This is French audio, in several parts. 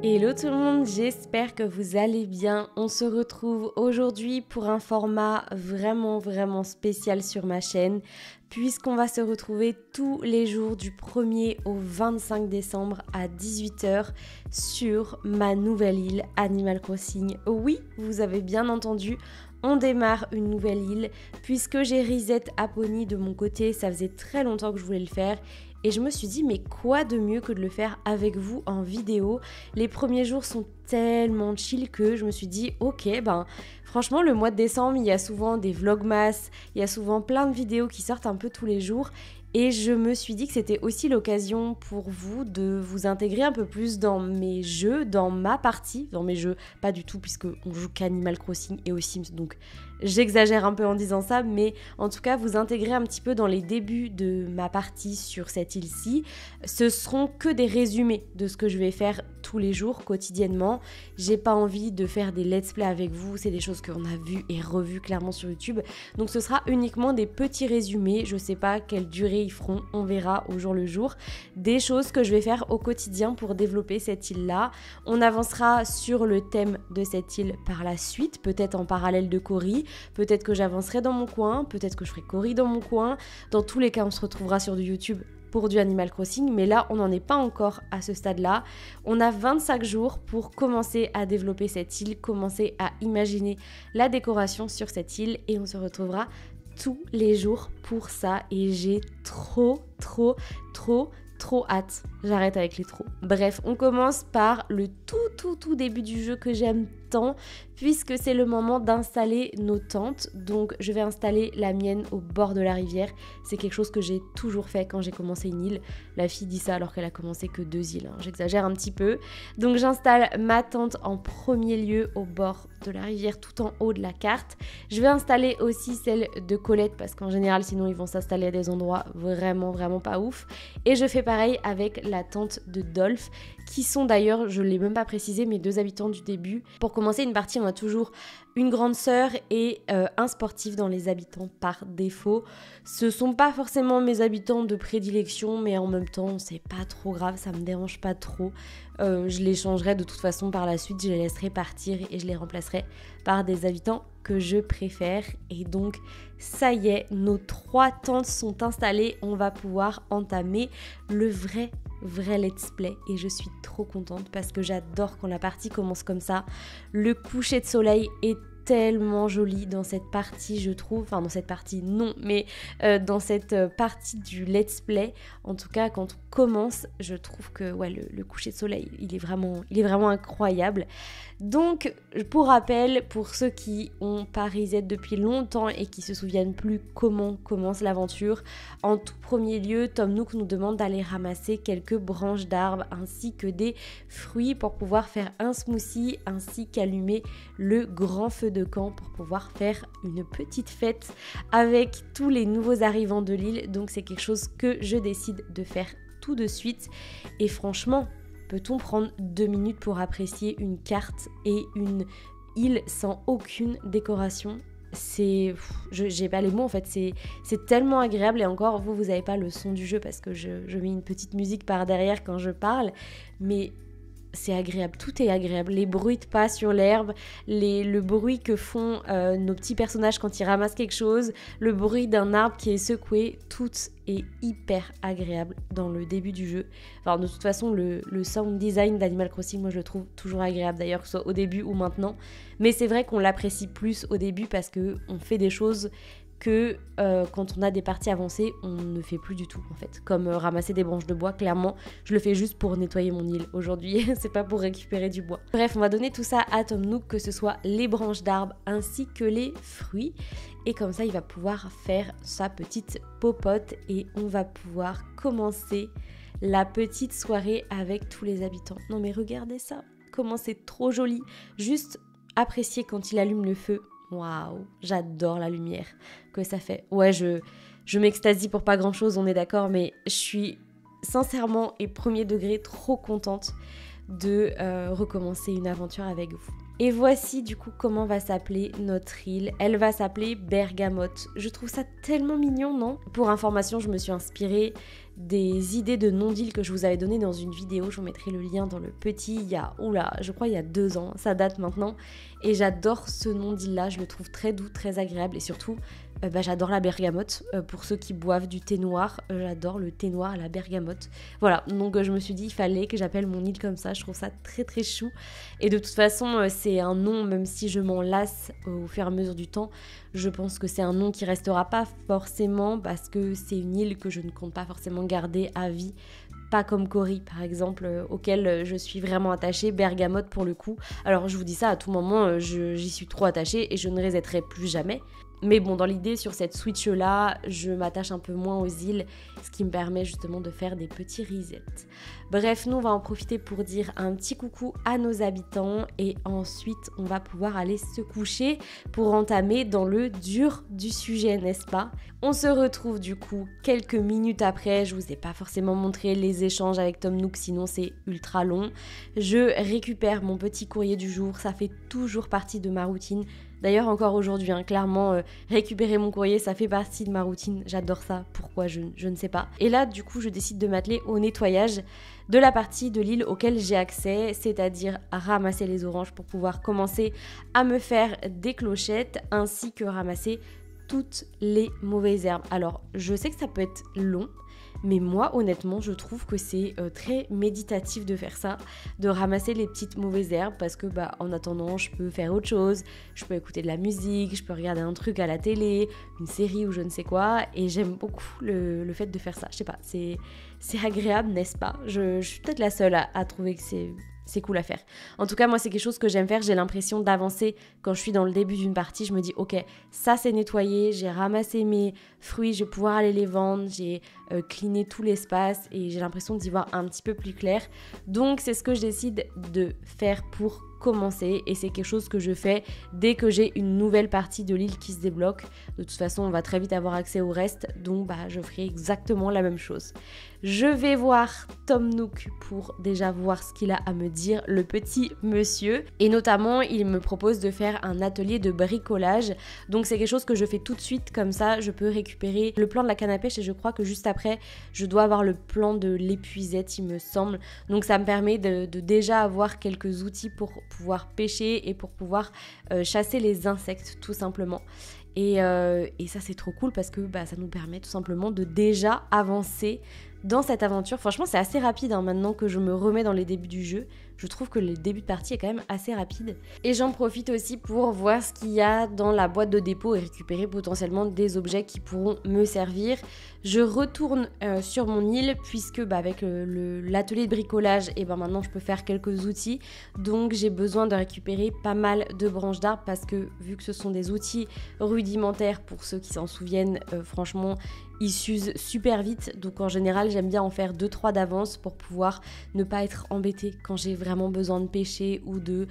Hello tout le monde, j'espère que vous allez bien. On se retrouve aujourd'hui pour un format vraiment spécial sur ma chaîne puisqu'on va se retrouver tous les jours du 1er au 25 décembre à 18 h sur ma nouvelle île Animal Crossing. Oui, vous avez bien entendu, on démarre une nouvelle île puisque j'ai reset Apony de mon côté, ça faisait très longtemps que je voulais le faire. Et je me suis dit, mais quoi de mieux que de le faire avec vous en vidéo? Les premiers jours sont tellement chill que je me suis dit, ok, franchement, le mois de décembre, il y a souvent des vlogmas, il y a souvent plein de vidéos qui sortent un peu tous les jours. Et je me suis dit que c'était aussi l'occasion pour vous de vous intégrer un peu plus dans mes jeux, dans ma partie, dans mes jeux, pas du tout puisque on joue qu'Animal Crossing et aux Sims, donc j'exagère un peu en disant ça, mais en tout cas vous intégrer un petit peu dans les débuts de ma partie sur cette île-ci. Ce seront que des résumés de ce que je vais faire tous les jours, quotidiennement. J'ai pas envie de faire des let's play avec vous, c'est des choses qu'on a vues et revues clairement sur YouTube, donc ce sera uniquement des petits résumés. Je sais pas quelle durée ils feront, on verra au jour le jour, des choses que je vais faire au quotidien pour développer cette île-là. On avancera sur le thème de cette île par la suite, peut-être en parallèle de Cory. Peut-être que j'avancerai dans mon coin, peut-être que je ferai Cory dans mon coin. Dans tous les cas, on se retrouvera sur du YouTube pour du Animal Crossing, mais là, on n'en est pas encore à ce stade-là. On a 25 jours pour commencer à développer cette île, commencer à imaginer la décoration sur cette île, et on se retrouvera tous les jours pour ça. Et j'ai trop hâte. J'arrête avec les trop. Bref, on commence par le tout début du jeu que j'aime tant, puisque c'est le moment d'installer nos tentes. Donc je vais installer la mienne au bord de la rivière. C'est quelque chose que j'ai toujours fait quand j'ai commencé une île. La fille dit ça alors qu'elle a commencé que 2 îles, hein. J'exagère un petit peu. Donc j'installe ma tente en premier lieu au bord de la rivière, tout en haut de la carte. Je vais installer aussi celle de Colette parce qu'en général sinon ils vont s'installer à des endroits vraiment pas ouf. Et je fais pareil avec la tente de Dolph, qui sont d'ailleurs, je ne l'ai même pas précisé, mes 2 habitants du début. Pour commencer une partie, on a toujours une grande sœur et un sportif dans les habitants par défaut. Ce sont pas forcément mes habitants de prédilection, mais en même temps, c'est pas trop grave, ça me dérange pas trop. Je les changerai de toute façon par la suite, je les laisserai partir et je les remplacerai par des habitants que je préfère. Et donc, ça y est, nos 3 tentes sont installées. On va pouvoir entamer le vrai let's play et je suis trop contente parce que j'adore quand la partie commence comme ça. Le coucher de soleil est tellement joli dans cette partie, je trouve. Enfin, dans cette partie, non, mais dans cette partie du let's play, en tout cas, quand on commence, je trouve que ouais, le coucher de soleil, il est vraiment incroyable. Donc, pour rappel, pour ceux qui ont pas reset depuis longtemps et qui se souviennent plus comment commence l'aventure, en tout premier lieu, Tom Nook nous demande d'aller ramasser quelques branches d'arbres ainsi que des fruits pour pouvoir faire un smoothie ainsi qu'allumer le grand feu de camp pour pouvoir faire une petite fête avec tous les nouveaux arrivants de l'île. Donc c'est quelque chose que je décide de faire tout de suite. Et franchement, peut-on prendre 2 minutes pour apprécier une carte et une île sans aucune décoration? J'ai pas les mots en fait, c'est tellement agréable. Et encore, vous avez pas le son du jeu parce que je mets une petite musique par derrière quand je parle, mais c'est agréable, tout est agréable, les bruits de pas sur l'herbe, le bruit que font nos petits personnages quand ils ramassent quelque chose, le bruit d'un arbre qui est secoué, tout est hyper agréable dans le début du jeu. Enfin, de toute façon, le sound design d'Animal Crossing, moi je le trouve toujours agréable d'ailleurs, que ce soit au début ou maintenant, mais c'est vrai qu'on l'apprécie plus au début parce qu'on fait des choses que quand on a des parties avancées, on ne fait plus du tout en fait. Comme ramasser des branches de bois, clairement, je le fais juste pour nettoyer mon île aujourd'hui, c'est pas pour récupérer du bois. Bref, on va donner tout ça à Tom Nook, que ce soit les branches d'arbres ainsi que les fruits. Et comme ça, il va pouvoir faire sa petite popote et on va pouvoir commencer la petite soirée avec tous les habitants. Non mais regardez ça, comment c'est trop joli. Juste apprécier quand il allume le feu. Waouh, j'adore la lumière que ça fait. Ouais, je m'extasie pour pas grand chose, on est d'accord, mais je suis sincèrement et premier degré trop contente de recommencer une aventure avec vous. Et voici du coup comment va s'appeler notre île. Elle va s'appeler Bergamote. Je trouve ça tellement mignon, non? Pour information, je me suis inspirée des idées de non-deal que je vous avais donné dans une vidéo. Je vous mettrai le lien dans le petit, il y a, je crois il y a 2 ans, ça date maintenant. Et j'adore ce non-deal là, je le trouve très doux, très agréable et surtout j'adore la bergamote. Pour ceux qui boivent du thé noir, j'adore le thé noir à la bergamote. Voilà, donc je me suis dit il fallait que j'appelle mon île comme ça, je trouve ça très très chou. Et de toute façon, c'est un nom, même si je m'en lasse au fur et à mesure du temps, je pense que c'est un nom qui restera pas forcément parce que c'est une île que je ne compte pas forcément garder à vie. Pas comme Cory par exemple, auquel je suis vraiment attachée, bergamote pour le coup. Alors je vous dis ça à tout moment, j'y suis trop attachée et je ne resetterai plus jamais. Mais bon, dans l'idée, sur cette Switch-là, je m'attache un peu moins aux îles, ce qui me permet justement de faire des petits resets. Bref, nous, on va en profiter pour dire un petit coucou à nos habitants et ensuite, on va pouvoir aller se coucher pour entamer dans le dur du sujet, n'est-ce pas? On se retrouve du coup quelques minutes après. Je vous ai pas forcément montré les échanges avec Tom Nook, sinon c'est ultra long. Je récupère mon petit courrier du jour, ça fait toujours partie de ma routine. D'ailleurs, encore aujourd'hui, clairement, récupérer mon courrier, ça fait partie de ma routine. J'adore ça. Pourquoi je ne sais pas. Et là, du coup, je décide de m'atteler au nettoyage de la partie de l'île auquel j'ai accès, c'est-à-dire à ramasser les oranges pour pouvoir commencer à me faire des clochettes, ainsi que ramasser toutes les mauvaises herbes. Alors, je sais que ça peut être long, mais moi, honnêtement, je trouve que c'est très méditatif de faire ça, de ramasser les petites mauvaises herbes parce que en attendant, je peux faire autre chose, je peux écouter de la musique, je peux regarder un truc à la télé, une série ou je ne sais quoi, et j'aime beaucoup le fait de faire ça. Je sais pas, c'est agréable, n'est-ce pas? Je suis peut-être la seule à trouver que c'est cool à faire. En tout cas, moi, c'est quelque chose que j'aime faire. J'ai l'impression d'avancer quand je suis dans le début d'une partie. Je me dis, ok, ça c'est nettoyé, j'ai ramassé mes fruits, je vais pouvoir aller les vendre, j'ai cleané tout l'espace et j'ai l'impression d'y voir un petit peu plus clair. Donc, c'est ce que je décide de faire pour commencer et c'est quelque chose que je fais dès que j'ai une nouvelle partie de l'île qui se débloque. De toute façon, on va très vite avoir accès au reste, donc je ferai exactement la même chose. Je vais voir Tom Nook pour déjà voir ce qu'il a à me dire, le petit monsieur. Et notamment, il me propose de faire un atelier de bricolage. Donc c'est quelque chose que je fais tout de suite, comme ça je peux récupérer le plan de la canne à pêche et je crois que juste après, je dois avoir le plan de l'épuisette, il me semble. Donc ça me permet de déjà avoir quelques outils pour pouvoir pêcher et pour pouvoir chasser les insectes tout simplement. Et ça c'est trop cool parce que ça nous permet tout simplement de déjà avancer dans cette aventure. Franchement c'est assez rapide maintenant que je me remets dans les débuts du jeu. Je trouve que le début de partie est quand même assez rapide. Et j'en profite aussi pour voir ce qu'il y a dans la boîte de dépôt et récupérer potentiellement des objets qui pourront me servir. Je retourne sur mon île puisque avec l'atelier de bricolage, et maintenant je peux faire quelques outils. Donc j'ai besoin de récupérer pas mal de branches d'arbres parce que vu que ce sont des outils rudimentaires, pour ceux qui s'en souviennent, franchement, ils s'usent super vite. Donc en général, j'aime bien en faire 2-3 d'avance pour pouvoir ne pas être embêtée quand j'ai vraiment besoin de pêcher ou de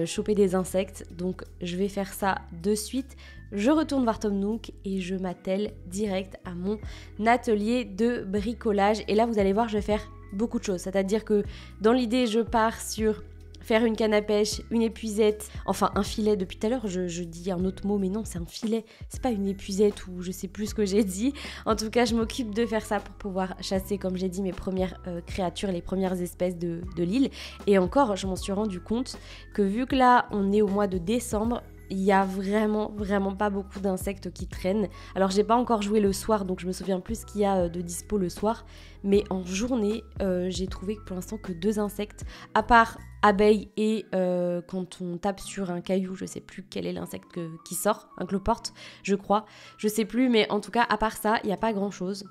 choper des insectes. Donc je vais faire ça de suite. Je retourne voir Tom Nook et je m'attelle direct à mon atelier de bricolage. Et là, vous allez voir, je vais faire beaucoup de choses. C'est-à-dire que dans l'idée, je pars sur faire une canne à pêche, une épuisette, enfin un filet. Depuis tout à l'heure, je dis un autre mot, mais non, c'est un filet. C'est pas une épuisette ou je sais plus ce que j'ai dit. En tout cas, je m'occupe de faire ça pour pouvoir chasser, comme j'ai dit, mes premières créatures, les premières espèces de l'île. Et encore, je m'en suis rendu compte que vu que là, on est au mois de décembre, il y a vraiment pas beaucoup d'insectes qui traînent. Alors j'ai pas encore joué le soir, donc je me souviens plus ce qu'il y a de dispo le soir. Mais en journée, j'ai trouvé pour l'instant que 2 insectes, à part abeilles et quand on tape sur un caillou, je sais plus quel est l'insecte qui sort, un cloporte, je crois. Je sais plus, mais en tout cas, à part ça, il n'y a pas grand chose.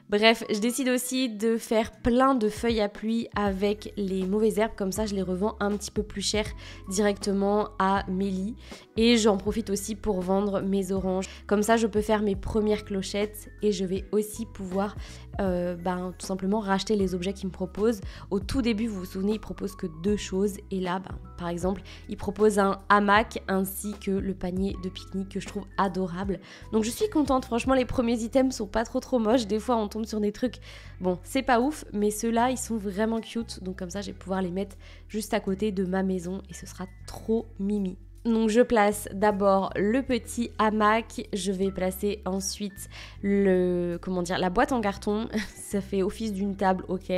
Bref, je décide aussi de faire plein de feuilles à pluie avec les mauvaises herbes, comme ça je les revends un petit peu plus cher directement à Mélie. Et j'en profite aussi pour vendre mes oranges. Comme ça je peux faire mes premières clochettes et je vais aussi pouvoir tout simplement racheter les objets qu'ils me proposent. Au tout début, vous vous souvenez, ils proposent que 2 choses. Et là, par exemple, ils proposent un hamac ainsi que le panier de pique-nique que je trouve adorable. Donc je suis contente, franchement les premiers items sont pas trop moches. Des fois on tombe sur des trucs, bon c'est pas ouf, mais ceux-là ils sont vraiment cute. Donc comme ça je vais pouvoir les mettre juste à côté de ma maison et ce sera trop mimi. Donc je place d'abord le petit hamac, je vais placer ensuite la boîte en carton, ça fait office d'une table, ok.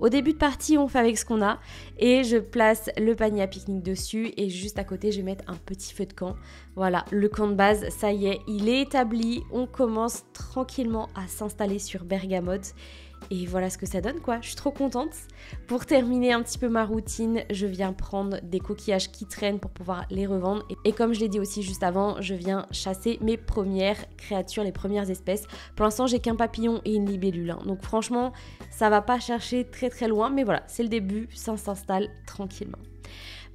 Au début de partie, on fait avec ce qu'on a et je place le panier à pique-nique dessus et juste à côté, je vais mettre un petit feu de camp. Voilà, le camp de base, ça y est, il est établi, on commence tranquillement à s'installer sur Bergamote. Et voilà ce que ça donne quoi, je suis trop contente. Pour terminer un petit peu ma routine, je viens prendre des coquillages qui traînent pour pouvoir les revendre. Et comme je l'ai dit aussi juste avant, je viens chasser mes premières créatures, les premières espèces. Pour l'instant, j'ai qu'un papillon et une libellule. Donc franchement, ça va pas chercher très très loin. Mais voilà, c'est le début, ça s'installe tranquillement.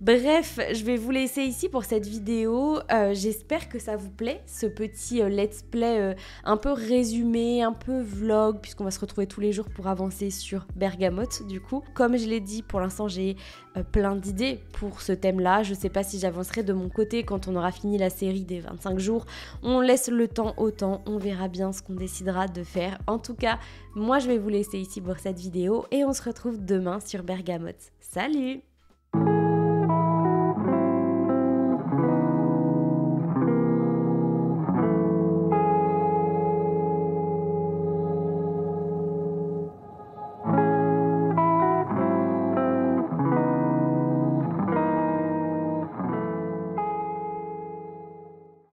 Bref, je vais vous laisser ici pour cette vidéo. J'espère que ça vous plaît, ce petit let's play un peu résumé, un peu vlog, puisqu'on va se retrouver tous les jours pour avancer sur Bergamote du coup. Comme je l'ai dit, pour l'instant j'ai plein d'idées pour ce thème-là. Je sais pas si j'avancerai de mon côté quand on aura fini la série des 25 jours. On laisse le temps au temps, on verra bien ce qu'on décidera de faire. En tout cas, moi je vais vous laisser ici pour cette vidéo et on se retrouve demain sur Bergamote. Salut!